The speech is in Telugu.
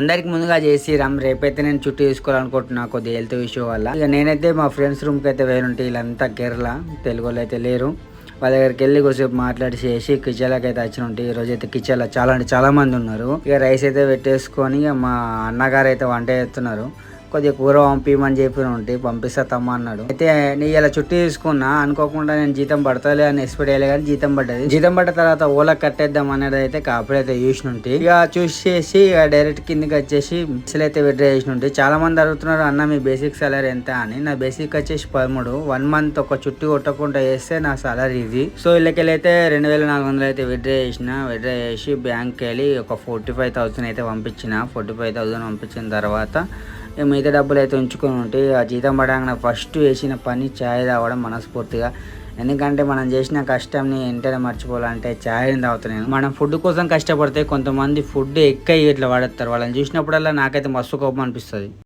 అందరికి ముందుగా చేసి రేపైతే నేను చుట్టూ తీసుకోవాలనుకుంటున్నా కొద్దిగా హెల్త్ ఇష్యూ వల్ల. ఇక నేనైతే మా ఫ్రెండ్స్ రూమ్కి అయితే వేరుంటే వీళ్ళంతా కేరళ తెలుగు వాళ్ళు అయితే లేరు. వాళ్ళ దగ్గరికి వెళ్ళి కొద్దిసేపు మాట్లాడేసి కిచెన్లోకి అయితే వచ్చి ఉంటాయి. ఈ రోజు అయితే కిచెన్లో చాలా అంటే చాలా మంది ఉన్నారు. ఇక రైస్ అయితే పెట్టేసుకొని మా అన్నగారు అయితే వంట చేస్తున్నారు. కొద్దిగా కూర పంపిమని చెప్పి ఉంటే పంపిస్తా తమ్మ అన్నాడు. అయితే నేను ఇలా చుట్టూ తీసుకున్నా అనుకోకుండా నేను జీతం పడతాలే అని ఎక్స్పెక్ట్ అయ్యలే కానీ జీతం పడ్డది. జీతం పడ్డ తర్వాత ఓలా కట్టేద్దాం అనేది అయితే కాపుడైతే చూసినుంటే ఇక చూసేసి ఇక డైరెక్ట్ కిందకి వచ్చేసి అసలు అయితే విడ్రా చేసినుంటే చాలా మంది అడుగుతున్నారు అన్న మీ బేసిక్ సాలరీ ఎంత అని. నా బేసిక్ వచ్చేసి 13. 1 మంత్ ఒక చుట్టూ కొట్టకుండా చేస్తే నా సాలరీ ఇది. సో వీళ్ళకి అయితే 2400 అయితే విడ్రా చేసి బ్యాంక్కి వెళ్ళి ఒక 45,000 అయితే పంపించిన. 45,000 పంపించిన తర్వాత మిగతా డబ్బులు అయితే ఉంచుకొని ఉంటే ఆ జీతం పడగానే ఫస్ట్ వేసిన పని ఛాయ్ తాగడం మనస్ఫూర్తిగా. ఎందుకంటే మనం చేసిన కష్టంని వెంటనే మర్చిపోవాలంటే ఛాయ్ని తాగుతున్నాను. మనం ఫుడ్ కోసం కష్టపడితే కొంతమంది ఫుడ్ ఎక్క ఇట్లా పడతారు. వాళ్ళని చూసినప్పుడల్లా నాకైతే మస్తు కోపం అనిపిస్తుంది.